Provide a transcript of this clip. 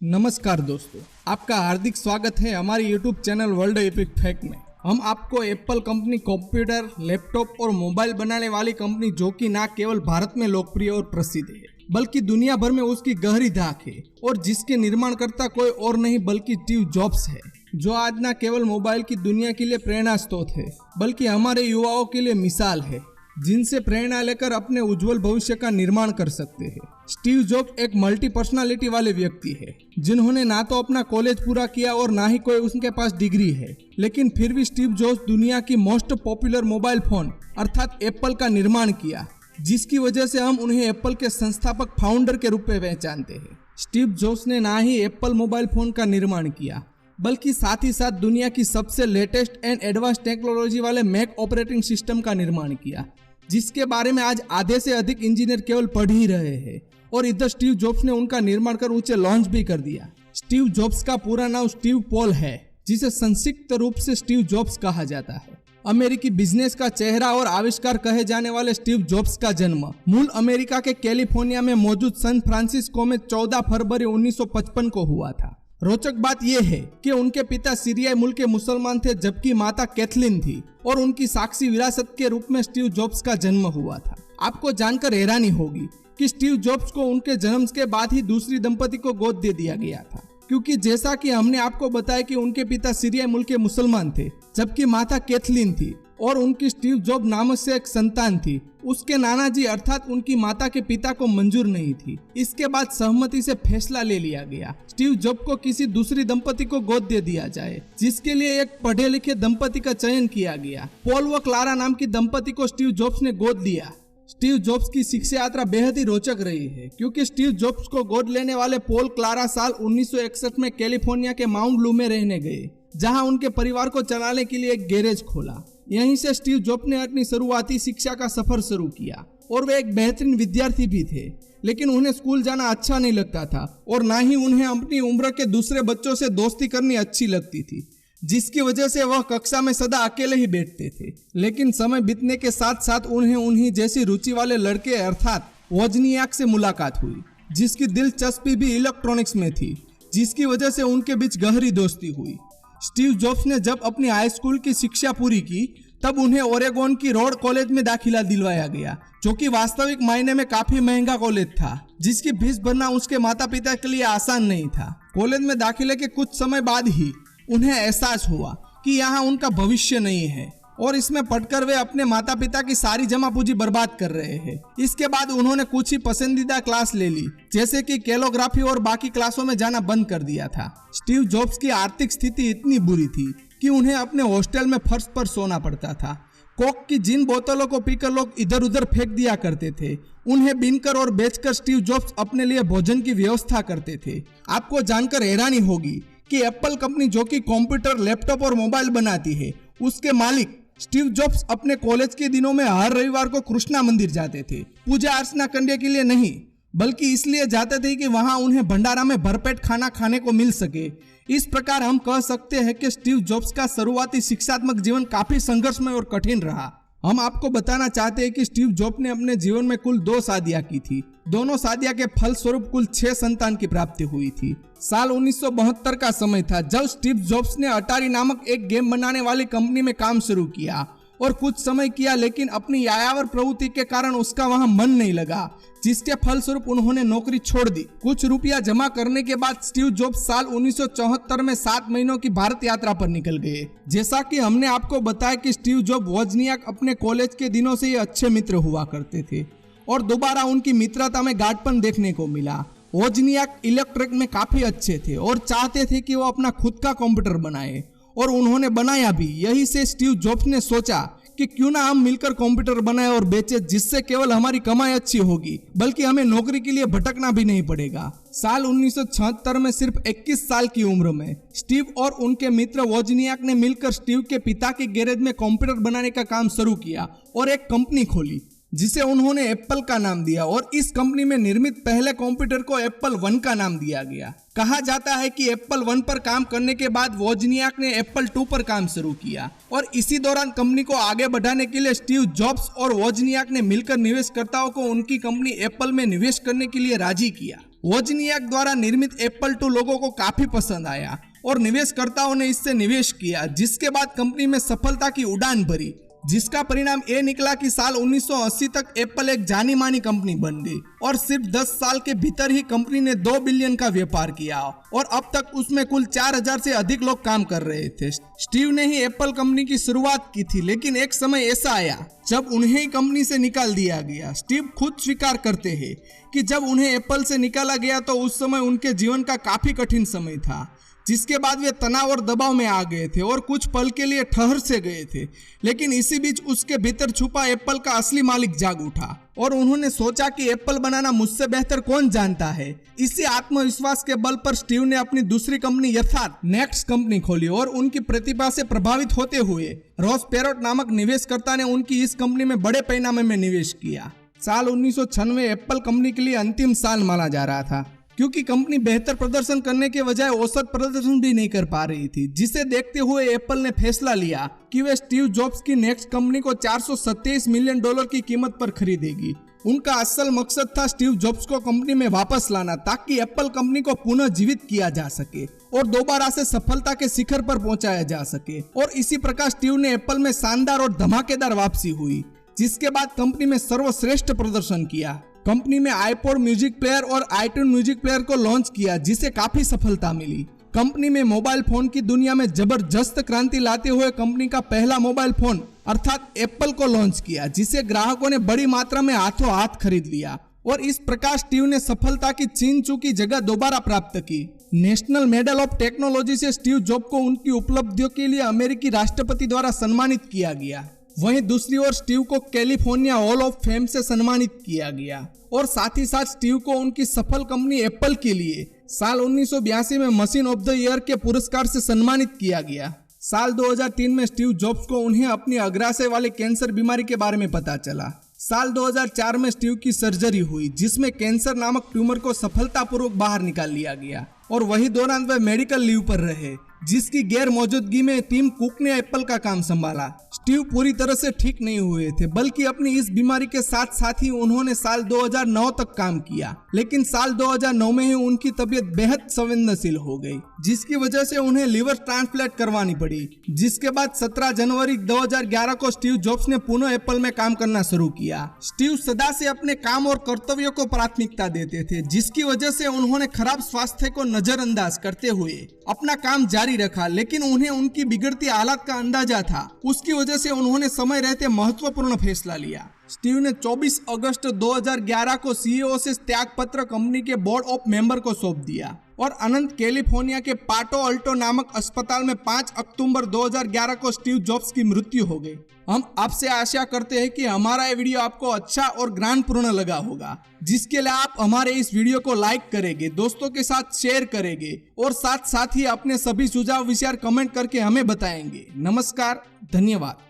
नमस्कार दोस्तों, आपका हार्दिक स्वागत है हमारे YouTube channel world epic fact में। हम आपको एप्पल कंपनी कंप्यूटर, लैपटॉप और मोबाइल बनाने वाली कंपनी जो कि न केवल भारत में लोकप्रिय और प्रसिद्ध है बल्कि दुनिया भर में उसकी गहरी धाक है और जिसके निर्माणकर्ता कोई और नहीं बल्कि स्टीव जॉब्स है, जो आज न केवल मोबाइल की दुनिया के लिए प्रेरणा स्रोत है बल्कि हमारे युवाओं के लिए मिसाल है, जिनसे प्रेरणा लेकर अपने उज्जवल भविष्य का निर्माण कर सकते हैं। स्टीव जॉब्स एक मल्टी पर्सनालिटी वाले व्यक्ति है, जिन्होंने ना तो अपना कॉलेज पूरा किया और ना ही कोई उनके पास डिग्री है, लेकिन फिर भी स्टीव जॉब्स दुनिया की मोस्ट पॉपुलर मोबाइल फोन अर्थात एप्पल का निर्माण किया, जिसकी वजह से हम उन्हें एप्पल के संस्थापक फाउंडर के रूप में पहचानते हैं। स्टीव जॉब्स ने ना ही एप्पल मोबाइल फोन का निर्माण किया बल्कि साथ ही साथ दुनिया की सबसे लेटेस्ट एंड एडवांस टेक्नोलॉजी वाले मैक ऑपरेटिंग सिस्टम का निर्माण किया, जिसके बारे में आज आधे से अधिक इंजीनियर केवल पढ़ ही रहे हैं। और इधर स्टीव जॉब्स ने उनका निर्माण कर उसे लॉन्च भी कर दिया। स्टीव जॉब्स का पूरा नाम स्टीव पॉल है, जिसे संक्षिप्त रूप से स्टीव जॉब्स कहा जाता है। अमेरिकी बिजनेस का चेहरा और आविष्कार कहे जाने वाले स्टीव जॉब्स का जन्म मूल अमेरिका के कैलिफोर्निया में मौजूद सैन फ्रांसिस्को में 14 फरवरी 1955 को हुआ था। रोचक बात यह है कि उनके पिता सीरियाई मूल के मुसलमान थे, जबकि माता कैथलीन थी और उनकी साक्षी विरासत के रूप में स्टीव जॉब्स का जन्म हुआ था। आपको जानकर हैरानी होगी कि स्टीव जॉब्स को उनके जन्म के बाद ही दूसरी दंपति को गोद दे दिया गया था, क्योंकि जैसा कि हमने आपको बताया कि उनके पिता सीरियाई मूल के मुसलमान थे, जबकि माता कैथलीन थी और उनकी स्टीव जॉब नामक से एक संतान थी। उसके नाना जी अर्थात उनकी माता के पिता को मंजूर नहीं थी। इसके बाद सहमति से फैसला ले लिया गया स्टीव जॉब को किसी दूसरी दंपति को गोद दे दिया जाए, जिसके लिए एक पढ़े लिखे दंपति का चयन किया गया। पॉल व क्लारा नाम की दंपति को स्टीव जॉब्स ने गोद लिया। स्टीव जॉब्स की शिक्षा यात्रा बेहद ही रोचक रही है, क्योंकि स्टीव जॉब्स को गोद लेने वाले पॉल क्लारा साल 1961 में कैलिफोर्निया के माउंट ब्लू में रहने गए, जहां उनके परिवार को चलाने के लिए एक गैरेज खोला। यहीं से स्टीव जॉब्स ने अपनी शुरुआती शिक्षा का सफर शुरू किया और वे एक बेहतरीन विद्यार्थी भी थे, लेकिन उन्हें स्कूल जाना अच्छा नहीं लगता था और ना ही उन्हें अपनी उम्र के दूसरे बच्चों से दोस्ती करनी अच्छी लगती थी, जिसकी वजह से वह कक्षा में सदा अकेले ही बैठते थे। लेकिन समय बीतने के साथ साथ उन्हें उन्हीं जैसी रुचि वाले लड़के अर्थात वोजनियाक से मुलाकात हुई, जिसकी दिलचस्पी भी इलेक्ट्रॉनिक्स में थी, जिसकी वजह से उनके बीच गहरी दोस्ती हुई। स्टीव जॉब्स ने जब अपनी हाई स्कूल की शिक्षा पूरी की तब उन्हें ओरेगोन की रोड कॉलेज में दाखिला दिलवाया गया, जो कि वास्तविक मायने में काफी महंगा कॉलेज था, जिसकी फीस भरना उसके माता पिता के लिए आसान नहीं था। कॉलेज में दाखिले के कुछ समय बाद ही उन्हें एहसास हुआ कि यहाँ उनका भविष्य नहीं है और इसमें पढ़कर वे अपने माता पिता की सारी जमा पूंजी बर्बाद कर रहे हैं। इसके बाद उन्होंने कुछ ही पसंदीदा क्लास ले ली, जैसे कि कैलोग्राफी, और बाकी क्लासों में जाना बंद कर दिया था। स्टीव जॉब्स की आर्थिक स्थिति इतनी बुरी थी कि उन्हें अपने हॉस्टल में फर्श पर सोना पड़ता था। कोक की जिन बोतलों को पीकर लोग इधर उधर फेंक दिया करते थे, उन्हें बीनकर और बेचकर स्टीव जॉब्स अपने लिए भोजन की व्यवस्था करते थे। आपको जानकर हैरानी होगी कि एप्पल कंपनी जो कि कंप्यूटर, लैपटॉप और मोबाइल बनाती है, उसके मालिक स्टीव जॉब्स अपने कॉलेज के दिनों में हर रविवार को कृष्णा मंदिर जाते थे, पूजा अर्चना करने के लिए नहीं बल्कि इसलिए जाते थे कि वहां उन्हें भंडारा में भरपेट खाना खाने को मिल सके। इस प्रकार हम कह सकते हैं कि स्टीव जॉब्स का शुरुआती शिक्षात्मक जीवन काफी संघर्षमय और कठिन रहा। हम आपको बताना चाहते हैं कि स्टीव जॉब्स ने अपने जीवन में कुल 2 शादियां की थी। दोनों शादियां के फलस्वरूप कुल 6 संतान की प्राप्ति हुई थी। साल 1972 का समय था जब स्टीव जॉब्स ने अटारी नामक एक गेम बनाने वाली कंपनी में काम शुरू किया और कुछ समय किया, लेकिन अपनी यायावर प्रवृत्ति के कारण उसका वहां मन नहीं लगा, जिसके फलस्वरूप उन्होंने नौकरी छोड़ दी। कुछ रुपया जमा करने के बाद स्टीव जॉब्स साल 1974 में 7 महीनों की भारत यात्रा पर निकल गए। जैसा कि हमने आपको बताया कि स्टीव जॉब वोजनियाक अपने कॉलेज के दिनों से ही अच्छे मित्र हुआ करते थे और दोबारा उनकी मित्रता में गाढ़पन देखने को मिला। वोजनियाक इलेक्ट्रिक में काफी अच्छे थे और चाहते थे कि वो अपना खुद का कंप्यूटर बनाए, और उन्होंने बनाया भी। यही से स्टीव जॉब्स ने सोचा कि क्यों ना हम मिलकर कंप्यूटर बनाए और बेचे, जिससे केवल हमारी कमाई अच्छी होगी बल्कि हमें नौकरी के लिए भटकना भी नहीं पड़ेगा। साल 1976 में सिर्फ 21 साल की उम्र में स्टीव और उनके मित्र वोजनियाक ने मिलकर स्टीव के पिता के गैरेज में कंप्यूटर बनाने का काम शुरू किया और एक कंपनी खोली जिसे उन्होंने एप्पल का नाम दिया, और इस कंपनी में निर्मित पहले कंप्यूटर को एप्पल 1 का नाम दिया गया। कहा जाता है कि एप्पल 1 पर काम करने के बाद वोजनियाक ने एप्पल 2 पर काम शुरू किया, और इसी दौरान कंपनी को आगे बढ़ाने के लिए स्टीव जॉब्स और वोजनियाक ने मिलकर निवेशकर्ताओं को उनकी कंपनी एप्पल में निवेश करने के लिए राजी किया। वोजनियाक द्वारा निर्मित एप्पल 2 लोगों को काफी पसंद आया और निवेशकर्ताओं ने इससे निवेश किया, जिसके बाद कंपनी में सफलता की उड़ान भरी, जिसका परिणाम ये निकला कि साल 1980 तक एप्पल एक जानी मानी कंपनी बन गई और सिर्फ 10 साल के भीतर ही कंपनी ने 2 बिलियन का व्यापार किया और अब तक उसमें कुल 4000 से अधिक लोग काम कर रहे थे। स्टीव ने ही एप्पल कंपनी की शुरुआत की थी, लेकिन एक समय ऐसा आया जब उन्हें ही कंपनी से निकाल दिया गया। स्टीव खुद स्वीकार करते हैं कि जब उन्हें एप्पल से निकाला गया तो उस समय उनके जीवन का काफी कठिन समय था, जिसके बाद वे तनाव और दबाव में आ गए थे और कुछ पल के लिए ठहर से गए थे। लेकिन इसी बीच उसके भीतर छुपा एप्पल का असली मालिक जाग उठा और उन्होंने सोचा कि एप्पल बनाना मुझसे बेहतर कौन जानता है। इसी आत्मविश्वास के बल पर स्टीव ने अपनी दूसरी कंपनी अर्थात नेक्स्ट कंपनी खोली और उनकी प्रतिभा से प्रभावित होते हुए रॉस पेरोट नामक निवेशकर्ता ने उनकी इस कंपनी में बड़े पैमाने में निवेश किया। साल 1996 एप्पल कंपनी के लिए अंतिम साल माना जा रहा था, क्योंकि कंपनी बेहतर प्रदर्शन करने के बजाय औसत प्रदर्शन भी नहीं कर पा रही थी, जिसे देखते हुए एप्पल ने फैसला लिया कि वे स्टीव जॉब्स की नेक्स्ट कंपनी को $427 मिलियन की कीमत पर खरीदेगी। उनका असल मकसद था स्टीव जॉब्स को कंपनी में वापस लाना, ताकि एप्पल कंपनी को पुनः जीवित किया जा सके और दोबारा से सफलता के शिखर पर पहुंचाया जा सके। और इसी प्रकार स्टीव ने एप्पल में शानदार और धमाकेदार वापसी हुई, जिसके बाद कंपनी में सर्वश्रेष्ठ प्रदर्शन किया। कंपनी में आईपॉड म्यूजिक प्लेयर और आईट्यून म्यूजिक प्लेयर को लॉन्च किया, जिसे काफी सफलता मिली। कंपनी में मोबाइल फोन की दुनिया में जबरदस्त क्रांति लाते हुए कंपनी का पहला मोबाइल फोन अर्थात एप्पल को लॉन्च किया, जिसे ग्राहकों ने बड़ी मात्रा में हाथों हाथ खरीद लिया। और इस प्रकार स्टीव ने सफलता की छीन चुकी जगह दोबारा प्राप्त की। नेशनल मेडल ऑफ टेक्नोलॉजी से स्टीव जॉब को उनकी उपलब्धियों के लिए अमेरिकी राष्ट्रपति द्वारा सम्मानित किया गया। वहीं दूसरी ओर स्टीव को कैलिफोर्निया हॉल ऑफ फेम से सम्मानित किया गया और साथ ही साथ स्टीव को उनकी सफल कंपनी एप्पल के लिए साल 1982 में मशीन ऑफ द ईयर के पुरस्कार से सम्मानित किया गया। साल 2003 में स्टीव जॉब्स को उन्हें अपनी अग्राशय वाले कैंसर बीमारी के बारे में पता चला। साल 2004 में स्टीव की सर्जरी हुई, जिसमें कैंसर नामक ट्यूमर को सफलतापूर्वक बाहर निकाल लिया गया और वही दौरान वे मेडिकल लीव पर रहे, जिसकी गैर मौजूदगी में टीम कुक ने एप्पल का काम संभाला। स्टीव पूरी तरह से ठीक नहीं हुए थे, बल्कि अपनी इस बीमारी के साथ साथ ही उन्होंने साल 2009 तक काम किया, लेकिन साल 2009 में ही उनकी तबीयत बेहद संवेदनशील हो गई, जिसकी वजह से उन्हें लिवर ट्रांसप्लांट करवानी पड़ी। जिसके बाद 17 जनवरी 2011 को स्टीव जॉब्स ने पुनः एप्पल में काम करना शुरू किया। स्टीव सदा से अपने काम और कर्तव्यों को प्राथमिकता देते थे, जिसकी वजह से उन्होंने खराब स्वास्थ्य को नजरअंदाज करते हुए अपना काम जारी रखा, लेकिन उन्हें उनकी बिगड़ती हालत का अंदाजा था। उसकी वजह से उन्होंने समय रहते महत्वपूर्ण फैसला लिया। स्टीव ने 24 अगस्त 2011 को सीईओ से त्याग पत्र कंपनी के बोर्ड ऑफ मेंबर को सौंप दिया और अनंत कैलिफोर्निया के पाटो अल्टो नामक अस्पताल में 5 अक्टूबर 2011 को स्टीव जॉब्स की मृत्यु हो गई। हम आपसे आशा करते हैं कि हमारा ये वीडियो आपको अच्छा और ज्ञानपूर्ण लगा होगा, जिसके लिए आप हमारे इस वीडियो को लाइक करेंगे, दोस्तों के साथ शेयर करेंगे और साथ ही अपने सभी सुझाव विचार कमेंट करके हमें बताएंगे। नमस्कार, धन्यवाद।